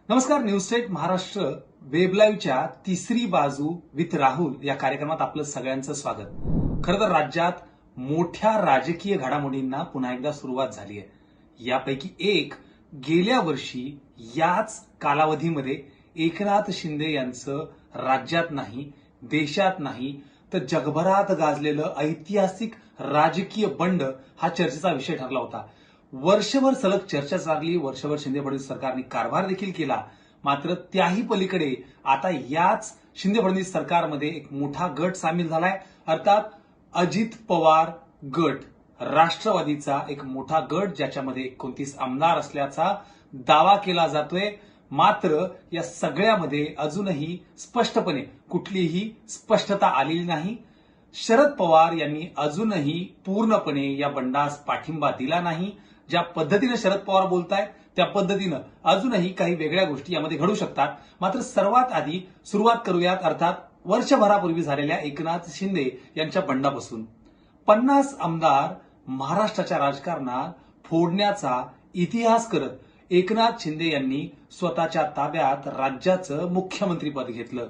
नमस्कार. News state Maharashtra web लाईव्हच्या तिसरी बाजू विथ राहुल या कार्यक्रमात आपलं सगळ्यांचं स्वागत. खरं तर राज्यात मोठ्या राजकीय घडामोडींना पुन्हा एकदा सुरुवात झाली आहे. यापैकी एक गेल्या वर्षी याच कालावधीमध्ये एकनाथ शिंदे यांचं राज्यात नाही, देशात नाही तर जगभरात गाजलेलं ऐतिहासिक राजकीय बंड हा चर्चेचा विषय ठरला होता. वर्षभर सलग चर्चा चालली, वर्षभर शिंदे फडणवीस सरकारने कारभार देखील केला. मात्र त्याही पलीकडे आता याच शिंदे फडणवीस सरकारमध्ये एक मोठा गट सामील झालाय, अर्थात अजित पवार गट. राष्ट्रवादीचा एक मोठा गट ज्याच्यामध्ये 29 आमदार असल्याचा दावा केला जातोय. मात्र या सगळ्यामध्ये अजूनही स्पष्टपणे कुठलीही स्पष्टता आलेली नाही. शरद पवार यांनी अजूनही पूर्णपणे या बंडास पाठिंबा दिला नाही. ज्या पद्धतीने शरद पवार बोलतायत त्या पद्धतीनं अजूनही काही वेगळ्या गोष्टी यामध्ये घडू शकतात. मात्र सर्वात आधी सुरुवात करूयात अर्थात वर्षभरापूर्वी झालेल्या एकनाथ शिंदे यांच्या बंडापासून. 50 आमदार महाराष्ट्राच्या राजकारणात फोडण्याचा इतिहास करत एकनाथ शिंदे यांनी स्वतःच्या ताब्यात राज्याचं मुख्यमंत्रीपद घेतलं.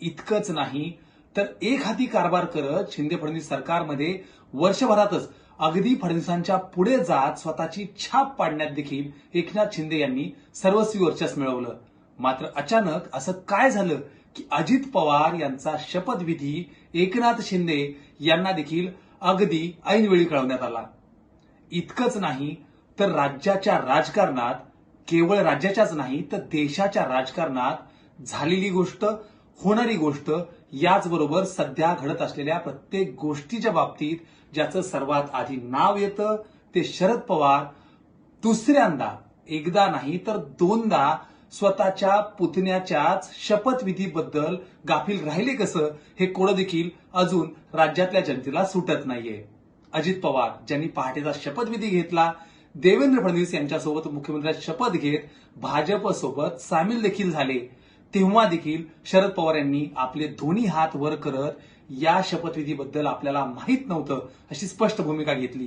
इतकंच नाही तर एक हाती कारभार करत शिंदे फडणवीस सरकारमध्ये वर्षभरातच अगदी फडणवीसांच्या पुढे जात स्वतःची छाप पाडण्यात देखील एकनाथ शिंदे यांनी सर्वस्वी वर्चस्व मिळवलं. मात्र अचानक असं काय झालं की अजित पवार यांचा शपथविधी एकनाथ शिंदे यांना देखील अगदी ऐनवेळी कळवण्यात आला. इतकंच नाही तर राज्याच्या राजकारणात, केवळ राज्याच्याच नाही तर देशाच्या राजकारणात झालेली गोष्ट, होणारी गोष्ट, याचबरोबर सध्या घडत असलेल्या प्रत्येक गोष्टीच्या बाबतीत ज्याचं सर्वात आधी नाव येतं ते शरद पवार दुसऱ्यांदा, एकदा नाही तर दोनदा स्वतःच्या पुतण्याच्याच शपथविधीबद्दल गाफील राहिले कसं हे कोडं देखील अजून राज्यातल्या जनतेला सुटत नाहीये. अजित पवार ज्यांनी पहाटेचा शपथविधी घेतला, देवेंद्र फडणवीस यांच्यासोबत मुख्यमंत्र्यांची शपथ घेत भाजपसोबत सामील देखील झाले, तेव्हा देखील शरद पवार यांनी आपले दोन्ही हात वर करत या शपथविधीबद्दल आपल्याला माहीत नव्हतं अशी स्पष्ट भूमिका घेतली.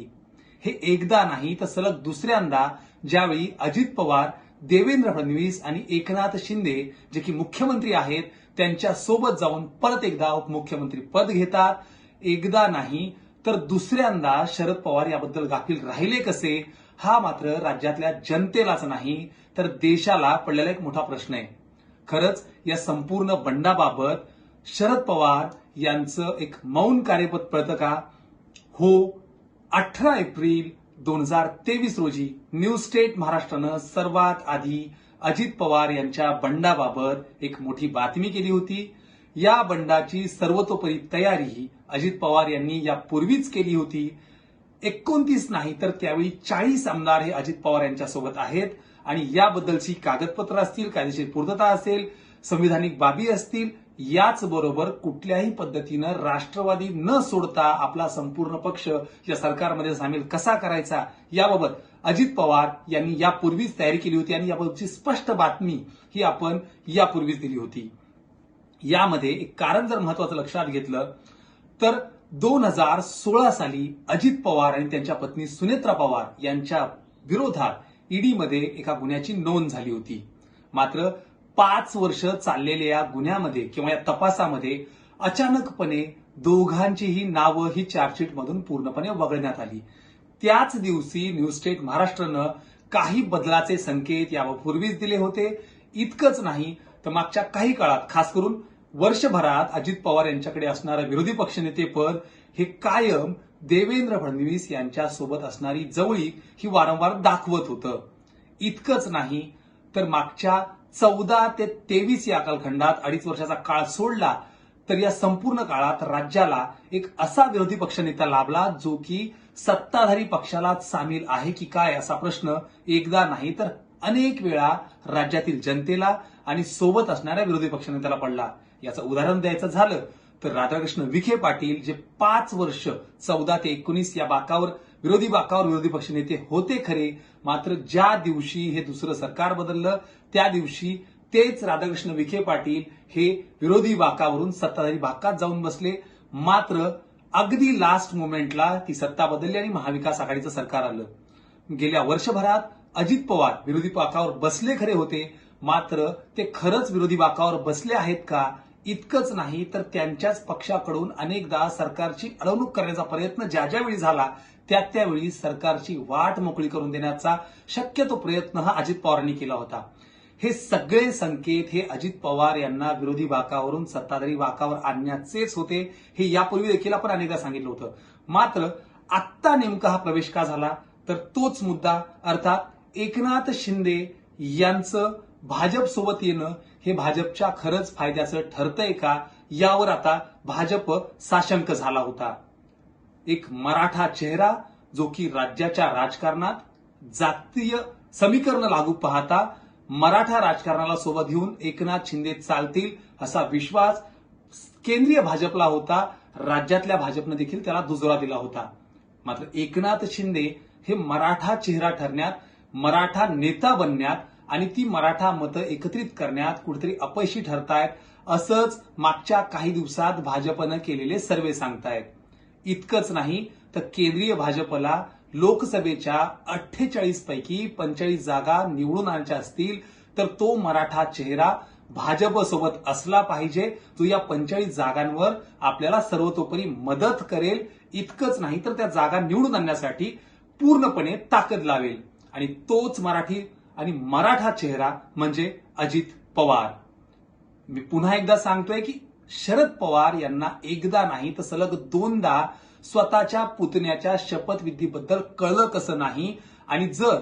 हे एकदा नाही तर सलग दुसऱ्यांदा ज्यावेळी अजित पवार, देवेंद्र फडणवीस आणि एकनाथ शिंदे जे की मुख्यमंत्री आहेत त्यांच्या सोबत जाऊन परत एकदा उपमुख्यमंत्री पद घेतात. एकदा नाही तर दुसऱ्यांदा शरद पवार याबद्दल गाफील राहिले कसे, हा मात्र राज्यातल्या जनतेलाच नाही तर देशाला पडलेला एक मोठा प्रश्न आहे. खरंच या संपूर्ण बंडाबाबत शरद पवार यांचं एक मौन कार्यपद पडतं का? हो. 18 एप्रिल 2023 रोजी न्यूज स्टेट महाराष्ट्रानं सर्वात आधी अजित पवार यांच्या बंडाबाबत एक मोठी बातमी केली होती. या बंडाची सर्वतोपरी तयारी अजित पवार यांनी यापूर्वीच केली होती. 29 नाही तर त्यावेळी 40 आमदार हे अजित पवार यांच्यासोबत आहेत आणि याबद्दलची कागदपत्र असतील, कायदेशीर पूर्तता असेल, संविधानिक बाबी असतील, याचबरोबर कुठल्याही पद्धतीनं राष्ट्रवादी न सोडता आपला संपूर्ण पक्ष या सरकारमध्ये सामील कसा करायचा याबाबत अजित पवार यांनी यापूर्वीच तयारी केली होती आणि याबाबतची स्पष्ट बातमी ही आपण यापूर्वीच दिली होती. यामध्ये एक कारण जर महत्वाचं लक्षात घेतलं तर 2016 साली अजित पवार आणि त्यांच्या पत्नी सुनेत्रा पवार यांच्या विरोधात ईडीमध्ये एका गुन्ह्याची नोंद झाली होती. मात्र 5 वर्ष चाललेल्या या गुन्ह्यामध्ये किंवा या तपासामध्ये अचानकपणे दोघांचीही नावं ही चार्जशीटमधून पूर्णपणे वगळण्यात आली. त्याच दिवशी न्यूज स्टेट महाराष्ट्रानं काही बदलाचे संकेत यापूर्वीच दिले होते. इतकंच नाही तर मागच्या काही काळात, खास करून वर्षभरात अजित पवार यांच्याकडे असणारं विरोधी पक्षनेतेपद हे कायम देवेंद्र फडणवीस यांच्यासोबत असणारी जवळीक ही वारंवार दाखवत होतं. इतकंच नाही तर मागच्या 14 ते 23 या कालखंडात 2.5 वर्षाचा काळ सोडला तर या संपूर्ण काळात राज्याला एक असा विरोधी पक्षनेता लाभला जो की सत्ताधारी पक्षालाच सामील आहे की काय असा प्रश्न एकदा नाही तर अनेक वेळा राज्यातील जनतेला आणि सोबत असणाऱ्या विरोधी पक्षनेत्याला पडला. याचं उदाहरण द्यायचं झालं तर राधाकृष्ण विखे पाटील जे 5 वर्ष 14 ते 19 या विरोधी बाकावर विरोधी पक्षनेते होते खरे, मात्र ज्या दिवशी हे दुसरं सरकार बदललं त्या दिवशी तेच राधाकृष्ण विखे पाटील हे विरोधी बाकावरून सत्ताधारी बाकात जाऊन बसले. मात्र अगदी लास्ट मोमेंटला ती सत्ता बदलली आणि महाविकास आघाडीचं सरकार आलं. गेल्या वर्षभरात अजित पवार विरोधी बाकावर बसले खरे होते, मात्र ते खरंच विरोधी बाकावर बसले आहेत का? इतकंच नाही तर त्यांच्याच पक्षाकडून अनेकदा सरकारची अडवणूक करण्याचा प्रयत्न ज्या ज्यावेळी झाला त्यावेळी सरकारची वाट मोकळी करून देण्याचा शक्यतो प्रयत्न हा अजित पवारांनी केला होता. हे सगळे संकेत हे अजित पवार यांना विरोधी बाकावरून सत्ताधारी बाकावर आणण्याचेच होते. हे यापूर्वी देखील आपण अनेकदा सांगितलं होतं. मात्र आत्ता नेमका हा प्रवेश का झाला तर तोच मुद्दा, अर्थात एकनाथ शिंदे यांचं भाजप सोबत येणं हे भाजपच्या खरंच फायद्याचं ठरतंय का, यावर आता भाजप साशंक झाला होता. एक मराठा चेहरा जो की राज्याच्या राजकारणात जातीय समीकरण लागू पाहता मराठा राजकारणाला सोबत घेऊन एकनाथ शिंदे चालतील असा विश्वास केंद्रीय भाजपला होता. राज्यातल्या भाजपनं देखील त्याला दुजोरा दिला होता. मात्र एकनाथ शिंदे हे मराठा चेहरा ठरण्यात, मराठा नेता बनण्यात आणि ती मराठा मतं एकत्रित करण्यात कुठेतरी अपयशी ठरतायत असंच मागच्या काही दिवसात भाजपनं केलेले सर्वे सांगतायत. इतकंच नाही तर केंद्रीय भाजपला लोकसभेच्या 48 पैकी 45 जागा निवडून आणायच्या असतील तर तो मराठा चेहरा भाजपसोबत असला पाहिजे, जो या 45 जागांवर आपल्याला सर्वतोपरी मदत करेल. इतकंच नाही तर त्या जागा निवडून आणण्यासाठी पूर्णपणे ताकद लावेल आणि तोच मराठा चेहरा म्हणजे अजित पवार. मी पुन्हा एकदा सांगतोय की शरद पवार यांना एकदा नाही तर सलग दोनदा स्वतःच्या पुतण्याच्या शपथविधीबद्दल कळलं कसं नाही, आणि जर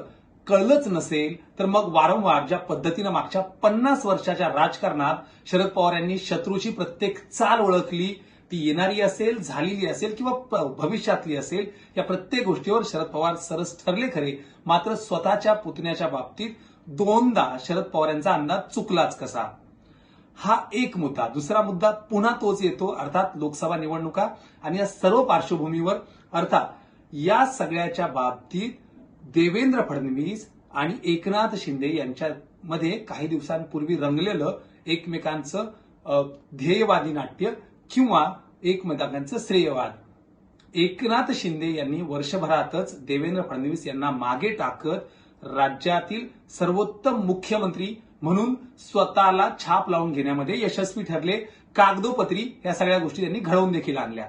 कळलंच नसेल तर मग वारंवार ज्या पद्धतीनं मागच्या 50 वर्षाच्या राजकारणात शरद पवार यांनी शत्रूची प्रत्येक चाल ओळखली, ती येणारी असेल, झालेली असेल किंवा भविष्यातली असेल, या प्रत्येक गोष्टीवर शरद पवार सरस ठरले खरे, मात्र स्वतःच्या पुतण्याच्या बाबतीत दोनदा शरद पवार यांचा अंदाज चुकलाच कसा, हा एक मुद्दा. दुसरा मुद्दा पुन्हा तोच येतो, अर्थात लोकसभा निवडणुका आणि या सर्व पार्श्वभूमीवर, अर्थात या सगळ्याच्या बाबतीत देवेंद्र फडणवीस आणि एकनाथ शिंदे यांच्यामध्ये काही दिवसांपूर्वी रंगलेलं एकमेकांचं ध्येयवादी नाट्य किंवा एकमेकांचं श्रेयवाद. एकनाथ शिंदे यांनी वर्षभरातच देवेंद्र फडणवीस यांना मागे टाकत राज्यातील सर्वोत्तम मुख्यमंत्री म्हणून स्वतःला छाप लावून घेण्यामध्ये यशस्वी ठरले. कागदोपत्री या सगळ्या गोष्टी त्यांनी घडवून देखील आणल्या.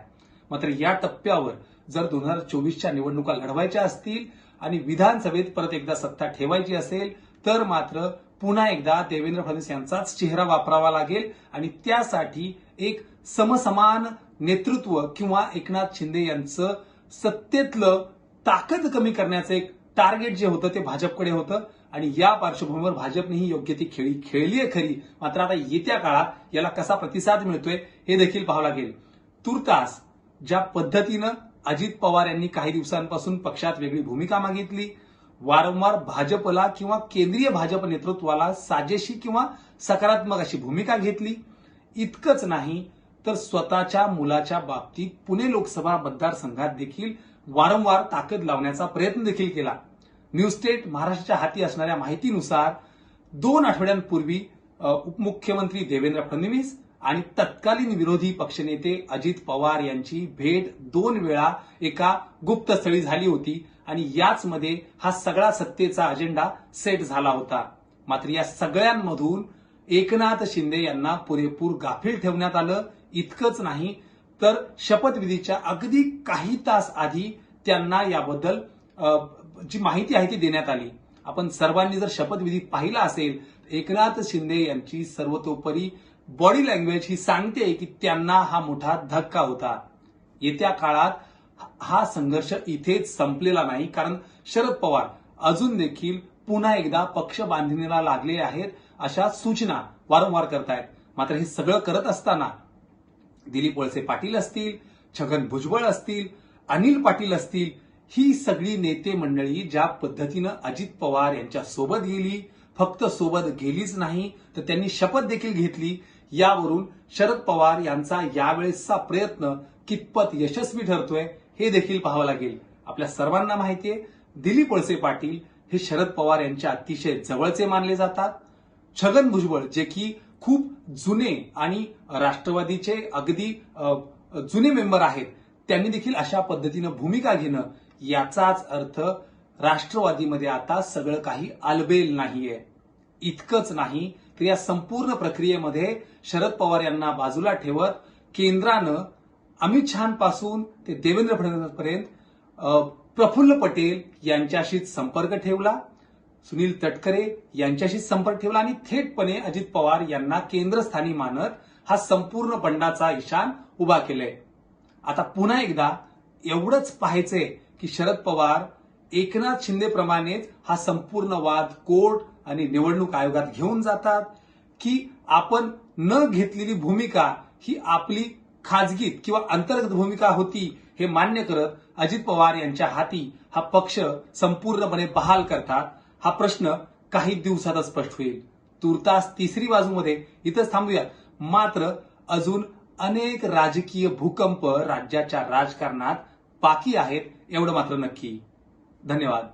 मात्र या टप्प्यावर जर 2024च्या निवडणुका लढवायच्या असतील आणि विधानसभेत परत एकदा सत्ता ठेवायची असेल तर मात्र पुन्हा एकदा देवेंद्र फडणवीस यांचाच चेहरा वापरावा लागेल आणि त्यासाठी एक समसमान नेतृत्व किंवा एकनाथ शिंदे यांचं सत्तेतलं ताकद कमी करण्याचं एक टार्गेट जे होतं ते भाजपकडे होतं आणि या पार्श्वभूमीवर भाजपनेही योग्य ती खेळी खेळली आहे खरी. मात्र आता येत्या काळात याला कसा प्रतिसाद मिळतोय हे देखील पाहावं लागेल. तुर्तास ज्या पद्धतीनं अजित पवार यांनी काही दिवसांपासून पक्षात वेगळी भूमिका मागितली, वारंवार भाजपला किंवा केंद्रीय भाजप नेतृत्वाला साजेशी किंवा सकारात्मक अशी भूमिका घेतली, इतकंच नाही तर स्वतःच्या मुलाच्या बाबतीत पुणे लोकसभा मतदारसंघात देखील वारंवार ताकद लावण्याचा प्रयत्न देखील केला. न्यूज स्टेट महाराष्ट्राच्या हाती असणाऱ्या माहितीनुसार 2 आठवड्यांपूर्वी उपमुख्यमंत्री देवेंद्र फडणवीस आणि तत्कालीन विरोधी पक्षनेते अजित पवार यांची भेट 2 वेळा एका गुप्तस्थळी झाली होती आणि याचमध्ये हा सगळा सत्तेचा अजेंडा सेट झाला होता. मात्र या सगळ्यांमधून एकनाथ शिंदे यांना पुरेपूर गाफील ठेवण्यात आलं. इतकंच नाही तर शपथविधीच्या अगदी काही तास आधी त्यांना याबद्दल जी माहिती आहे ती देण्यात आली. आपण सर्वांनी जर शपथविधी पाहिला असेल एकनाथ शिंदे यांची सर्वतोपरी बॉडी लँग्वेज ही सांगते की त्यांना हा मोठा धक्का होता. येत्या काळात हा संघर्ष इथेच संपलेला नाही, कारण शरद पवार अजून देखील पुन्हा एकदा पक्ष बांधणीला लागले आहेत अशा सूचना वारंवार करतायत. मात्र हे सगळं करत असताना दिलीप वळसे पाटील असतील, छगन भुजबळ असतील, अनिल पाटील असतील, ही सगळी नेते मंडळी ज्या पद्धतीनं अजित पवार यांच्या सोबत गेली, फक्त सोबत गेलीच नाही तर त्यांनी शपथ देखील घेतली. यावरून शरद पवार यांचा यावेळेसचा प्रयत्न कितपत यशस्वी ठरतोय हे देखील पाहावं लागेल. आपल्या सर्वांना माहितीये दिलीप वळसे पाटील हे शरद पवार यांच्या अतिशय जवळचे मानले जातात. छगन भुजबळ जे की खूप जुने आणि राष्ट्रवादीचे अगदी जुने मेंबर आहेत, त्यांनी देखील अशा पद्धतीनं भूमिका घेणं याचाच अर्थ राष्ट्रवादीमध्ये आता सगळं काही आलबेल नाहीये. इतकंच नाही तर या संपूर्ण प्रक्रियेमध्ये शरद पवार यांना बाजूला ठेवत केंद्रानं अमित शहापासून ते देवेंद्र फडणवीसपर्यंत प्रफुल्ल पटेल यांच्याशीच संपर्क ठेवला, सुनील तटकरे यांच्याशीच संपर्क ठेवला आणि थेटपणे अजित पवार यांना केंद्रस्थानी मानत हा संपूर्ण बंडाचा इशान उभा केलाय. आता पुन्हा एकदा एवढंच पाहायचंय की शरद पवार एकनाथ शिंदेप्रमाणेच हा संपूर्ण वाद कोर्ट आणि निवडणूक आयोगात घेऊन जातात, की आपण न घेतलेली भूमिका ही आपली खाजगी किंवा अंतर्गत भूमिका होती हे मान्य करत अजित पवार यांच्या हाती हा पक्ष संपूर्णपणे बहाल करतात. हा प्रश्न काही दिवसातच स्पष्ट होईल. तुर्तास तिसरी बाजूमध्ये इथंच थांबूया. मात्र अजून अनेक राजकीय भूकंप राज्याच्या राजकारणात बाकी आहेत एवढं मात्र नक्की. धन्यवाद.